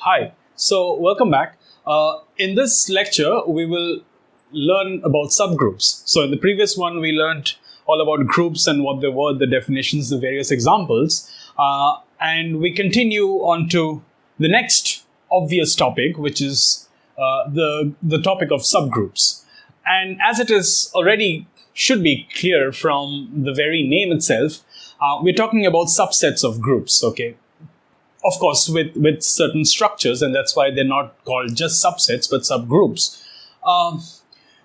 Hi, so welcome back. In this lecture, we will learn about subgroups. So in the previous one, we learned all about groups and what they were, the definitions, the various examples. And we continue on to the next obvious topic, which is the topic of subgroups. And as it is already should be clear from the very name itself, we're talking about subsets of groups, okay? Of course, with certain structures, and that's why they're not called just subsets, but subgroups.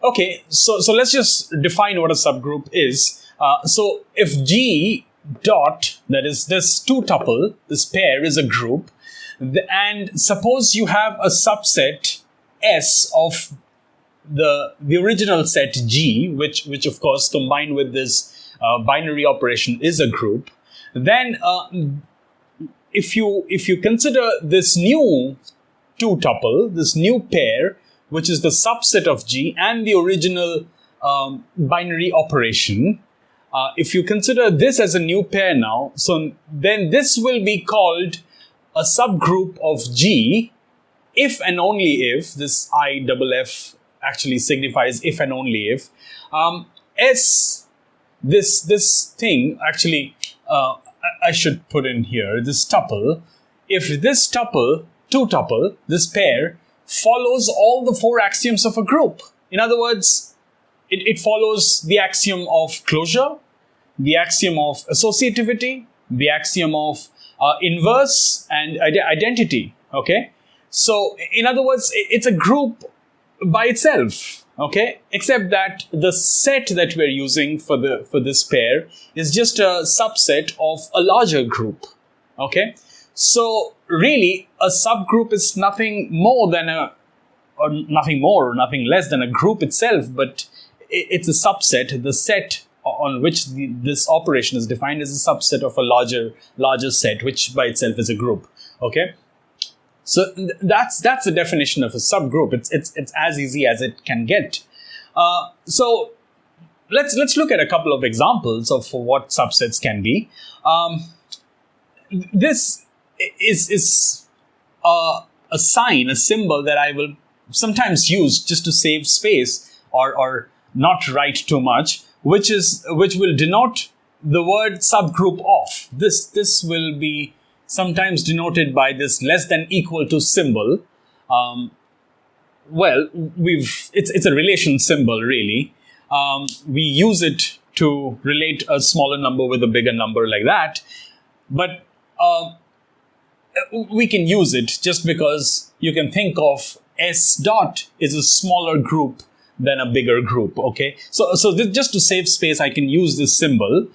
Okay, so let's just define what a subgroup is. So if G dot, that is this two-tuple, this pair is a group, and suppose you have a subset S of the original set G, which of course combined with this binary operation is a group, then if you consider this new two-tuple, this new pair, which is the subset of G and the original binary operation, if you consider this as a new pair now, so then this will be called a subgroup of G if and only if, this IFF actually signifies if and only if, S, this thing actually, I should put in here, this tuple, if this tuple, two-tuple, this pair, follows all the four axioms of a group. In other words, it follows the axiom of closure, the axiom of associativity, the axiom of inverse and identity, okay? So, in other words, it's a group by itself, okay? Except that the set that we're using for this pair is just a subset of a larger group, okay? So really, a subgroup is nothing more than nothing less than a group itself, but it's a subset. The set on which this operation is defined is a subset of a larger set, which by itself is a group, okay? So that's the definition of a subgroup. It's as easy as it can get. So let's look at a couple of examples of what subsets can be. This is a sign, a symbol that I will sometimes use just to save space or not write too much, which will denote the word subgroup of. This will be sometimes denoted by this less than equal to symbol. Well, it's a relation symbol, really. We use it to relate a smaller number with a bigger number like that. But we can use it just because you can think of S dot is a smaller group than a bigger group, okay? So just to save space, I can use this symbol.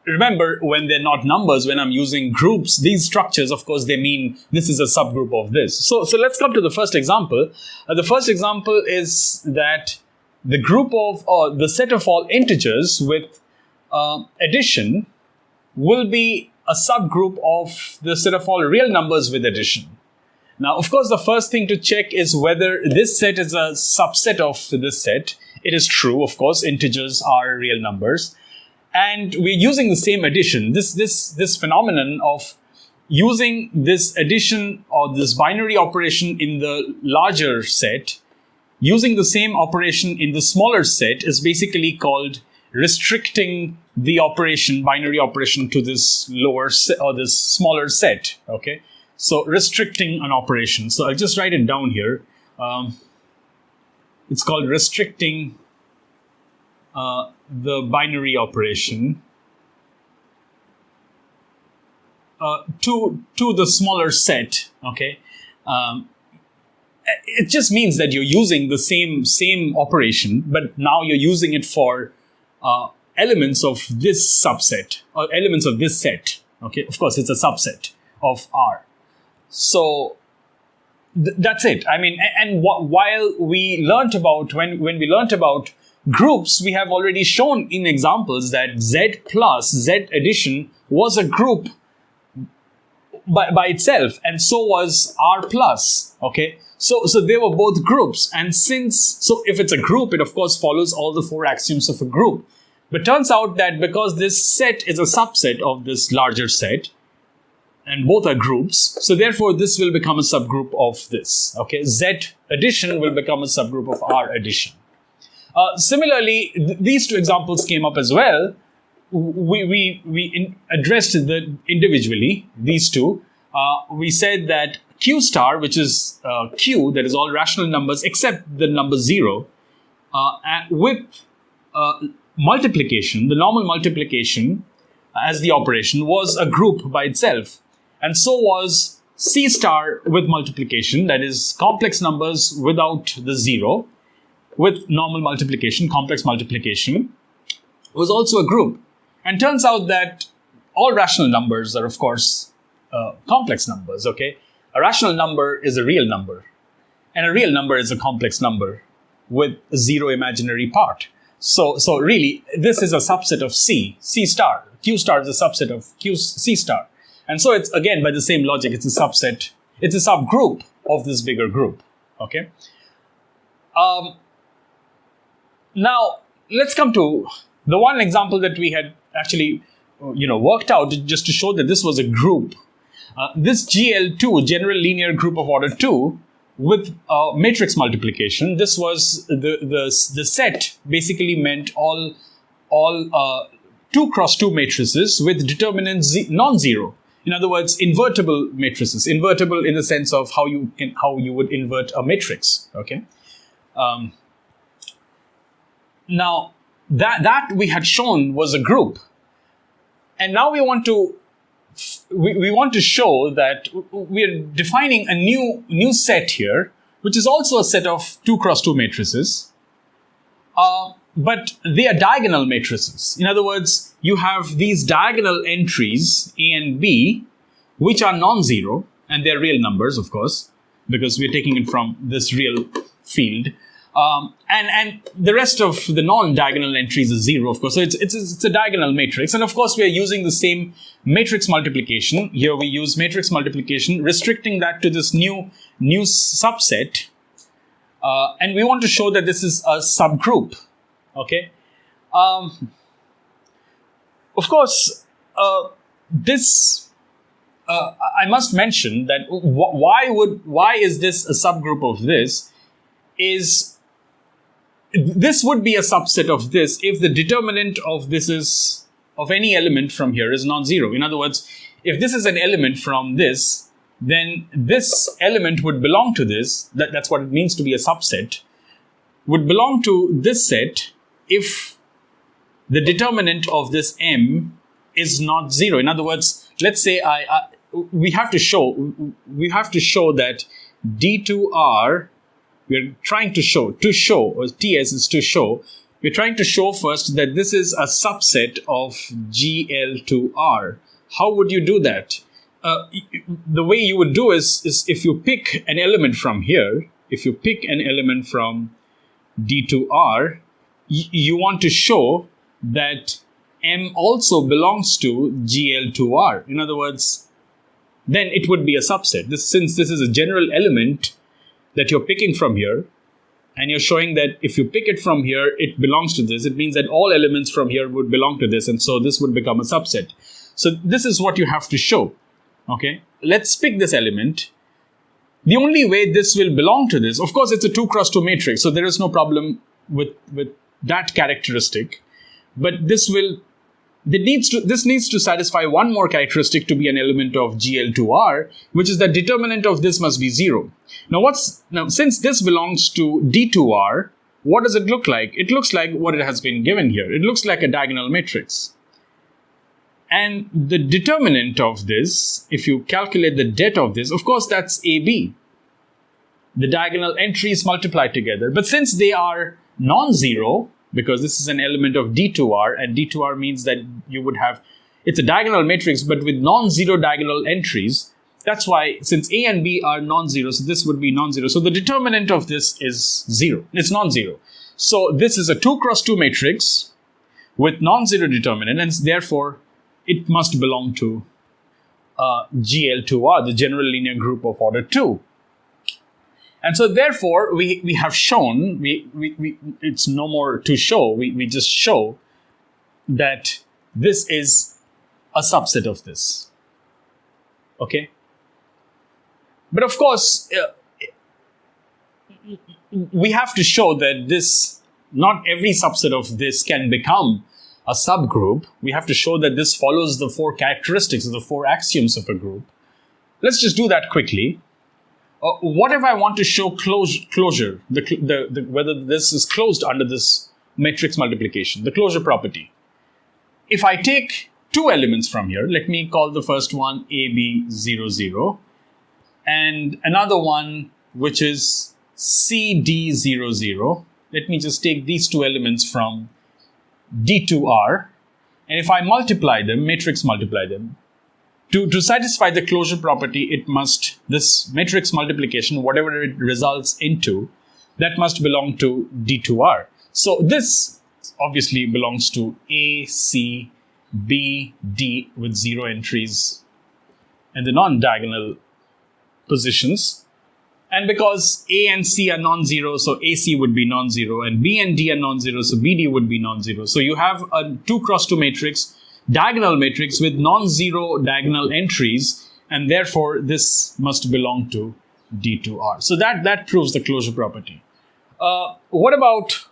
Remember, when they're not numbers, when I'm using groups, these structures, of course, they mean this is a subgroup of this. So let's come to the first example. The first example is that the group of, or the set of all integers with addition will be a subgroup of the set of all real numbers with addition. Now, of course, the first thing to check is whether this set is a subset of this set. It is true, of course, integers are real numbers. And we're using the same addition. This phenomenon of using this addition or this binary operation in the larger set, using the same operation in the smaller set is basically called restricting the operation, binary operation, to this lower set or this smaller set. Okay, so restricting an operation. So I'll just write it down here. It's called restricting the binary operation to the smaller set, okay? It just means that you're using the same operation, but now you're using it for elements of this subset, or elements of this set, okay? Of course, it's a subset of R. So that's it. I mean, and while we learnt about, when we learnt about groups, we have already shown in examples that Z plus Z addition was a group by itself, and so was R plus, okay? So they were both groups, and so if it's a group, it of course follows all the four axioms of a group. But turns out that because this set is a subset of this larger set, and both are groups. So therefore, this will become a subgroup of this. Okay, Z addition will become a subgroup of R addition. Similarly, these two examples came up as well. We addressed individually, these two. We said that Q star, which is Q, that is all rational numbers except the number 0, with multiplication, the normal multiplication as the operation was a group by itself. And so was C star with multiplication, that is complex numbers without the 0, with normal multiplication, complex multiplication, was also a group. And turns out that all rational numbers are, of course, complex numbers, okay? A rational number is a real number, and a real number is a complex number with a 0 imaginary part. So really, this is a subset of C star. Q star is a subset of C star. And so it's, again, by the same logic, it's a subset, it's a subgroup of this bigger group, okay? Now, let's come to the one example that we had actually, worked out just to show that this was a group. This GL2, general linear group of order 2, with matrix multiplication. This was the set basically meant all 2 cross 2 matrices with determinant non-zero. In other words, invertible matrices. Invertible in the sense of how you would invert a matrix. Okay. Now that we had shown was a group, and now we want to show that we are defining a new set here, which is also a set of 2 cross 2 matrices, but they are diagonal matrices. In other words, you have these diagonal entries A and B, which are non-zero, and they're real numbers, of course, because we're taking it from this real field. And the rest of the non-diagonal entries is 0, of course. So it's a diagonal matrix. And of course, we are using the same matrix multiplication. Here we use matrix multiplication, restricting that to this new subset. And we want to show that this is a subgroup. Okay. Of course, I must mention that why is this a subgroup of this? This would be a subset of this if the determinant of this is, of any element from here, is non-zero. In other words, if this is an element from this, then this element would belong to this. That's what it means to be a subset. Would belong to this set if the determinant of this M is not 0. In other words, let's say we have to show that D2R. We're trying to show, or TS is to show, we're trying to show first that this is a subset of GL2R. How would you do that? The way you would do is if you pick an element from here, if you pick an element from D2R, you want to show that M also belongs to GL2R. In other words, then it would be a subset. Since this is a general element that you're picking from here, and you're showing that if you pick it from here, it belongs to this. It means that all elements from here would belong to this, and so this would become a subset. So this is what you have to show. Okay, let's pick this element. The only way this will belong to this, of course, it's a 2 cross 2 matrix, so there is no problem with that characteristic. But this needs to satisfy one more characteristic to be an element of GL2R, which is that determinant of this must be 0. Now since this belongs to D2R, what does it look like? It looks like what it has been given here. It looks like a diagonal matrix. And the determinant of this, if you calculate the det of this, of course that's AB. The diagonal entries multiplied together. But since they are non-zero, because this is an element of D2R, and D2R means that you would have, it's a diagonal matrix, but with non-zero diagonal entries. That's why, since A and B are non-zero, so this would be non-zero. So the determinant of this is 0. It's non-zero. So this is a 2 cross 2 matrix with non-zero determinant, and therefore it must belong to GL2R, the general linear group of order 2. And so therefore, we have shown, it's no more to show, we just show that this is a subset of this. Okay. But of course, we have to show that not every subset of this can become a subgroup. We have to show that this follows the 4 characteristics or the 4 axioms of a group. Let's just do that quickly. What if I want to show closure, whether this is closed under this matrix multiplication, the closure property? If I take 2 elements from here, let me call the first one AB00, and another one which is CD00. Let me just take these 2 elements from D2R, and if I multiply them, matrix multiply them, to satisfy the closure property, this matrix multiplication, whatever it results into, that must belong to D2R. So this obviously belongs to A, C, B, D with 0 entries and the non-diagonal positions. And because A and C are non-zero, so AC would be non-zero, and B and D are non-zero, so BD would be non-zero. So you have a 2 cross 2 matrix, diagonal matrix with non-zero diagonal entries, and therefore this must belong to D2R. So that proves the closure property. What about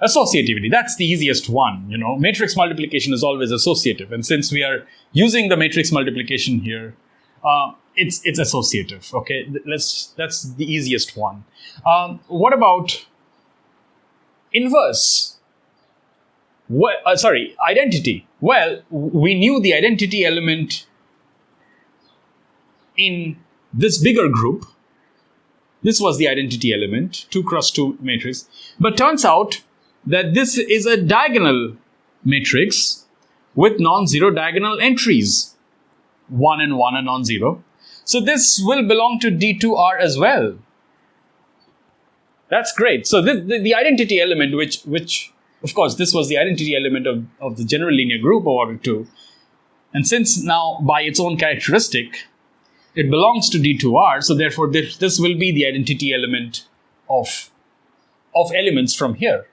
associativity? That's the easiest one. Matrix multiplication is always associative, and since we are using the matrix multiplication here, it's associative. Okay, that's the easiest one. What about inverse? Identity. Well, we knew the identity element in this bigger group. This was the identity element, 2 cross 2 matrix. But turns out that this is a diagonal matrix with non-zero diagonal entries. 1 and 1 are non-zero. So this will belong to D2R as well. That's great. So the identity element, which of course, this was the identity element of the general linear group of order 2. And since now, by its own characteristic, it belongs to D2R, so therefore this will be the identity element of elements from here.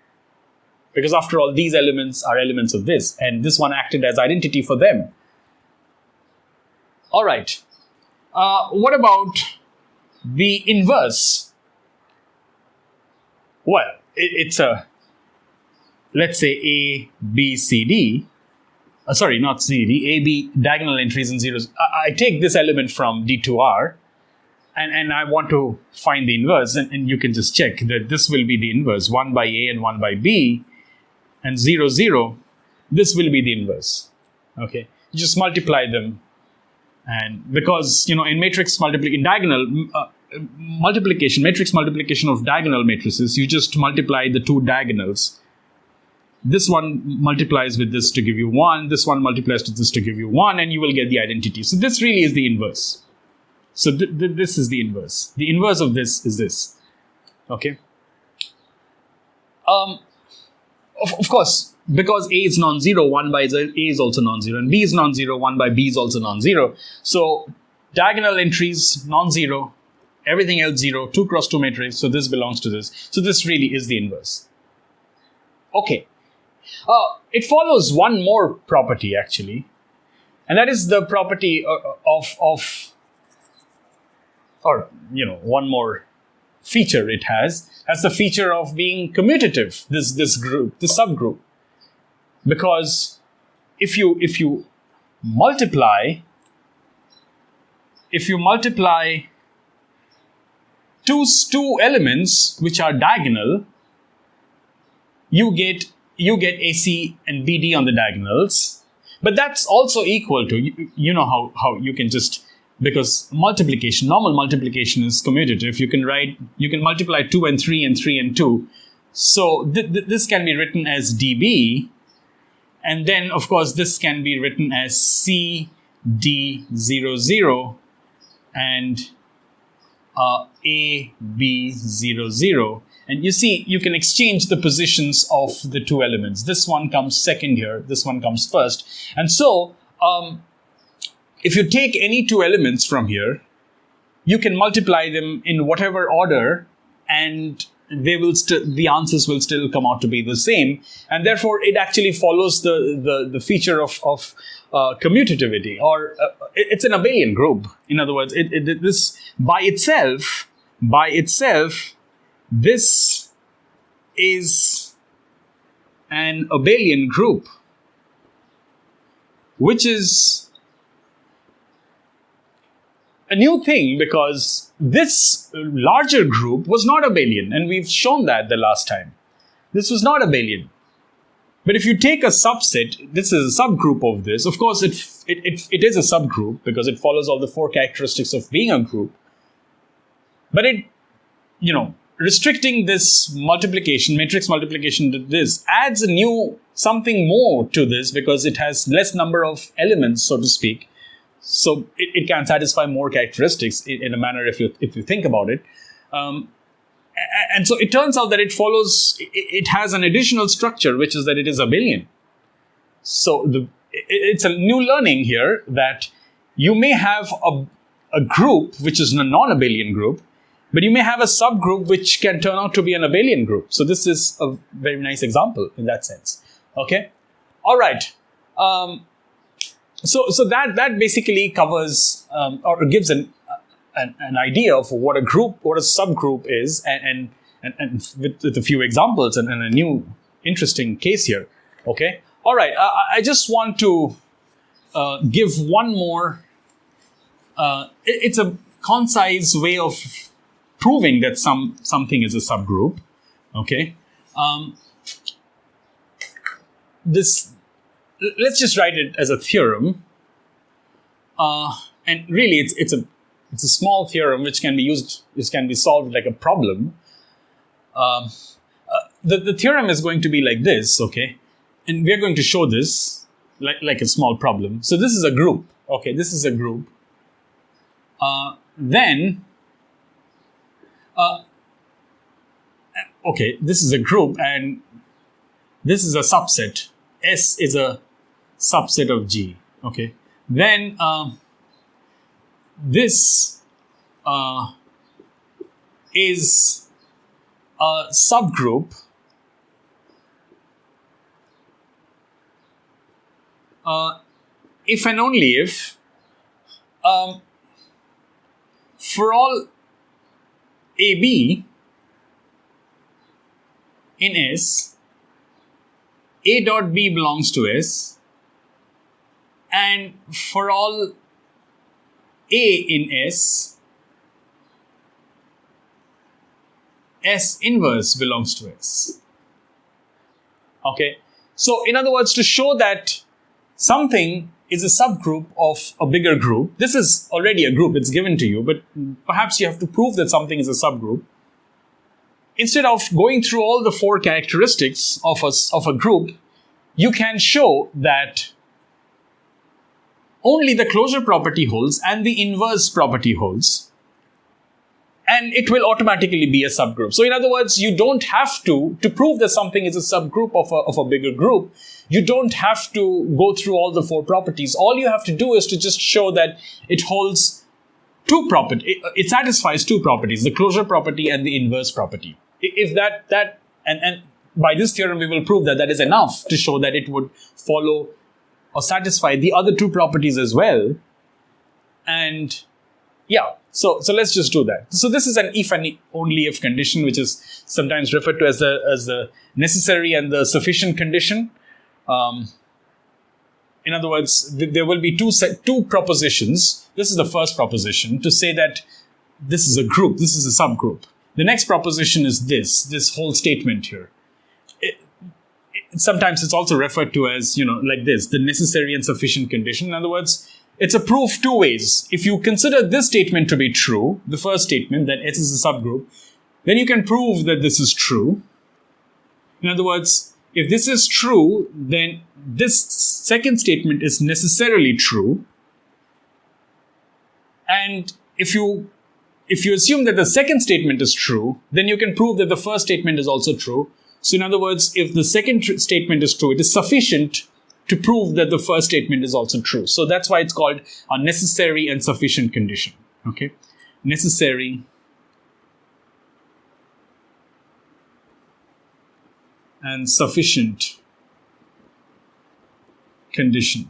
Because after all, these elements are elements of this, and this one acted as identity for them. All right. What about the inverse? Well, it's let's say A, B, C, D. Sorry, not C, D. A, B, diagonal entries and zeros. I take this element from D2R, and I want to find the inverse, and you can just check that this will be the inverse, 1 by A and 1 by B, and 0, 0. This will be the inverse. Okay, you just multiply them, and because in matrix multiplication, matrix multiplication of diagonal matrices, you just multiply the 2 diagonals. This one multiplies with this to give you 1, this one multiplies with this to give you 1, and you will get the identity. So this really is the inverse. So this is the inverse. The inverse of this is this. Okay. Of course, because A is non-zero, 1 by A is also non-zero, and B is non-zero, 1 by B is also non-zero. So diagonal entries, non-zero, everything else 0, 2 cross 2 matrix, so this belongs to this. So this really is the inverse. Okay. It follows one more property actually, and that is the property one more feature it has. That's the feature of being commutative, this subgroup. Because if you multiply two elements which are diagonal, you get AC and BD on the diagonals, but that's also equal to, you know how you can just, because normal multiplication is commutative, you can multiply 2 and 3 and 3 and 2. So this can be written as DB, and then of course this can be written as CD00 and AB00. And you see, you can exchange the positions of the two elements. This one comes second here, this one comes first. And so, if you take any two elements from here, you can multiply them in whatever order, and the answers will still come out to be the same, and therefore it actually follows the feature of commutativity, or it's an abelian group. In other words, this by itself, this is an abelian group, which is a new thing because this larger group was not abelian, and we've shown that the last time. This was not abelian. But if you take a subset, this is a subgroup of this. Of course, it is a subgroup because it follows all the four characteristics of being a group. But it, restricting this multiplication, matrix multiplication to this, adds a new something more to this because it has less number of elements, so to speak. So it can satisfy more characteristics in a manner if you think about it. And so it turns out that it has an additional structure, which is that it is abelian. So it's a new learning here that you may have a group which is a non-abelian group, but you may have a subgroup which can turn out to be an abelian group. So this is a very nice example in that sense. Okay? All right. So that basically covers or gives an idea of what a subgroup is, and with a few examples and a new interesting case here. Okay. All right. I just want to give one more. It's a concise way of proving that something is a subgroup. Okay. Let's just write it as a theorem. And really, it's a small theorem which can be solved like a problem. The theorem is going to be like this, okay? And we're going to show this like a small problem. So this is a group, okay? This is a group. Okay, this is a group, and this is a subset. S is a subset of G, okay? Then this is a subgroup if and only if for all AB in S, A dot B belongs to S, and for all A in S, S inverse belongs to S. Okay. So in other words, to show that something is a subgroup of a bigger group, this is already a group, it's given to you, but perhaps you have to prove that something is a subgroup. Instead of going through all the four characteristics of a group, you can show that only the closure property holds and the inverse property holds, and it will automatically be a subgroup. So in other words, you don't have to prove that something is a subgroup of a bigger group, you don't have to go through all the four properties. All you have to do is to just show that it holds two properties, it satisfies two properties, the closure property and the inverse property. If and by this theorem we will prove that is enough to show that it would follow or satisfy the other two properties as well. And yeah, so let's just do that. So this is an if and only if condition, which is sometimes referred to as the necessary and the sufficient condition. In other words, there will be two propositions. This is the first proposition to say that this is a group, this is a subgroup. The next proposition is this whole statement here. Sometimes it's also referred to as, like this, the necessary and sufficient condition. In other words, it's a proof two ways. If you consider this statement to be true, the first statement, that S is a subgroup, then you can prove that this is true. In other words, if this is true, then this second statement is necessarily true. And if you assume that the second statement is true, then you can prove that the first statement is also true. So in other words, if the second statement is true, it is sufficient to prove that the first statement is also true. So that's why it's called a necessary and sufficient condition. Okay, necessary and sufficient conditions.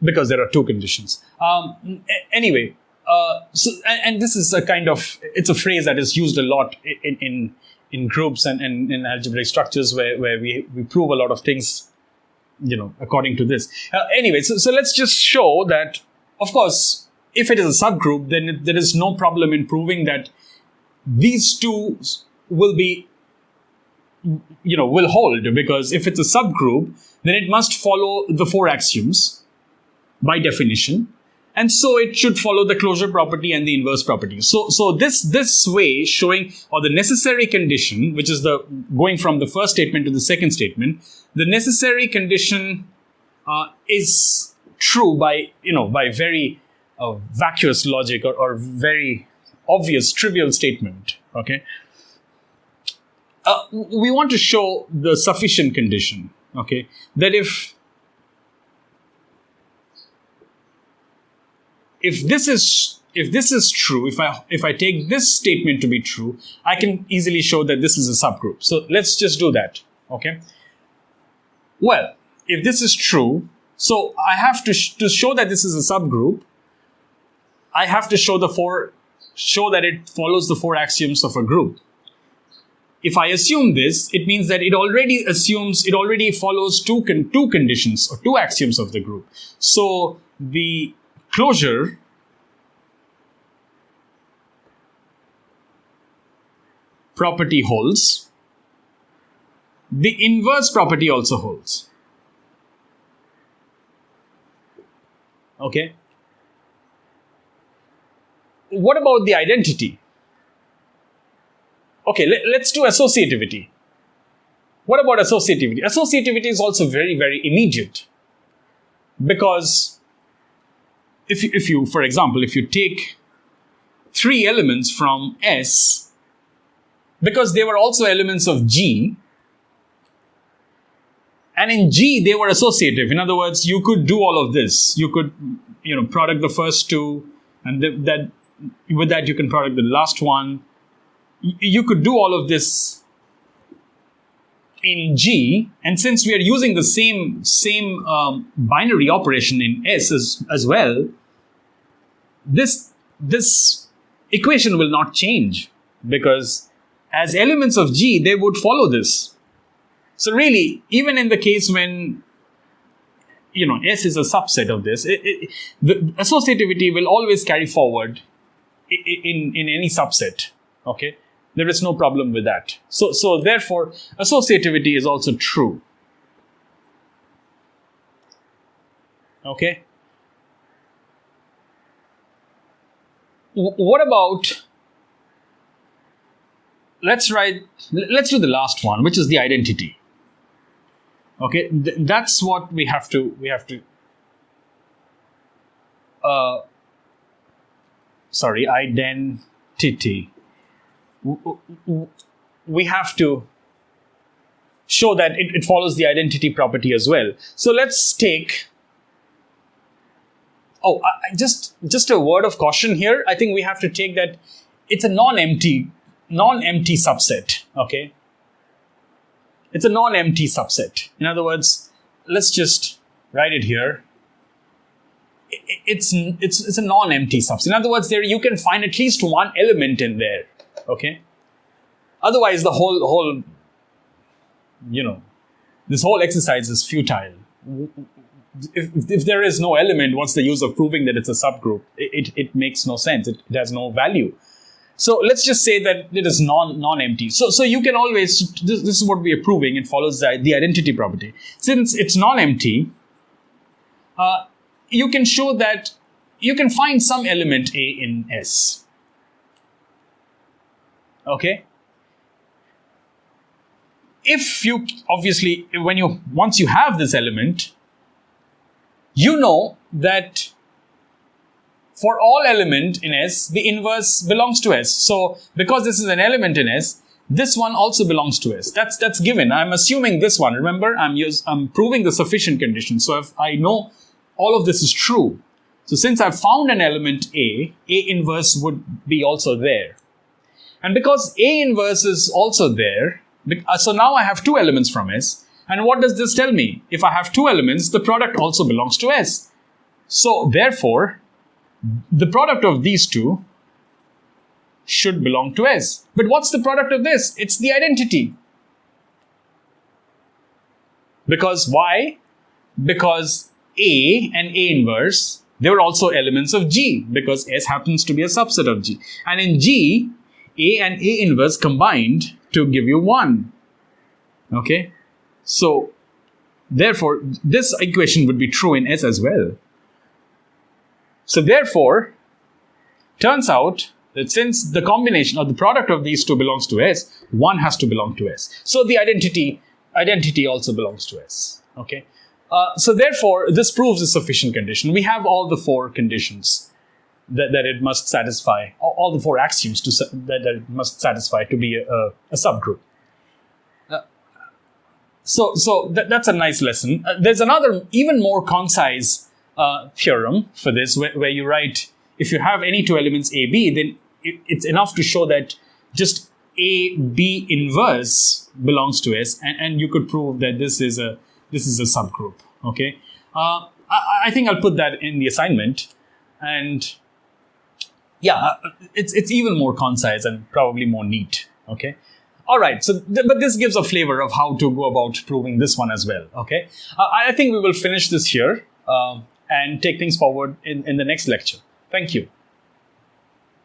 Because there are two conditions. Anyway, and this is a kind of, it's a phrase that is used a lot in groups and in algebraic structures where we prove a lot of things, according to this. Anyway, so let's just show that, of course, if it is a subgroup, then there is no problem in proving that these two will be, will hold, because if it's a subgroup, then it must follow the four axioms by definition. And so it should follow the closure property and the inverse property. So this way showing, or the necessary condition, which is the going from the first statement to the second statement, the necessary condition is true by very vacuous logic or very obvious trivial statement. Okay. We want to show the sufficient condition. Okay, that if this is true, if I take this statement to be true, I can easily show that this is a subgroup. So let's just do that. Okay. Well, if this is true, so I have to show that this is a subgroup, I have to show that it follows the four axioms of a group. If I assume this, it means that it already follows two conditions or two axioms of the group. So the closure property holds. The inverse property also holds. Okay. What about the identity? Okay, let's do associativity. What about associativity? Associativity is also very, very immediate. Because if you, for example, if you take three elements from S, because they were also elements of G, and in G they were associative. In other words, you could do all of this. You could, product the first two, and with that you can product the last one. You could do all of this in G, and since we are using the same binary operation in S as well, this equation will not change, because as elements of G, they would follow this. So really, even in the case when S is a subset of this, the associativity will always carry forward in any subset. Okay. There is no problem with that. So therefore, associativity is also true. Okay. What about, let's do the last one, which is the identity. Okay, that's what we have to identity. We have to show that it follows the identity property as well. So let's take, just a word of caution here. I think we have to take that it's a non-empty subset. Okay, it's a non-empty subset. In other words, let's just write it here. It's a non-empty subset. In other words, there you can find at least one element in there. Okay. Otherwise, the whole this whole exercise is futile. If there is no element, what's the use of proving that it's a subgroup? It makes no sense. It has no value. So let's just say that it is non-empty. So you can always, this is what we are proving. It follows the identity property. Since it's non-empty, you can show that you can find some element A in S. Okay. If you, obviously, once you have this element, you know that for all element in S, the inverse belongs to S. So because this is an element in S, this one also belongs to S. That's given. I'm assuming this one. Remember, I'm proving the sufficient condition. So if I know all of this is true, so since I've found an element A inverse would be also there. And because A inverse is also there, so now I have two elements from S. And what does this tell me? If I have two elements, the product also belongs to S. So therefore, the product of these two should belong to S. But what's the product of this? It's the identity. Because why? Because A and A inverse, they were also elements of G, because S happens to be a subset of G. And in G, A and A inverse combined to give you 1. Okay? So, therefore, this equation would be true in S as well. So, therefore, turns out that since the combination or the product of these two belongs to S, 1 has to belong to S. So, the identity also belongs to S. Okay? So, therefore, this proves a sufficient condition. We have all the 4 conditions that it must satisfy, all the 4 axioms that it must satisfy to be a subgroup. So that's a nice lesson. There's another, even more concise theorem for this, where you write, if you have any two elements A, B, then it's enough to show that just A, B inverse belongs to S, and you could prove that this is a subgroup. Okay, I think I'll put that in the assignment, and yeah, it's even more concise and probably more neat. Okay. All right, so but this gives a flavor of how to go about proving this one as well. Okay, I think we will finish this here and take things forward in the next lecture. Thank you.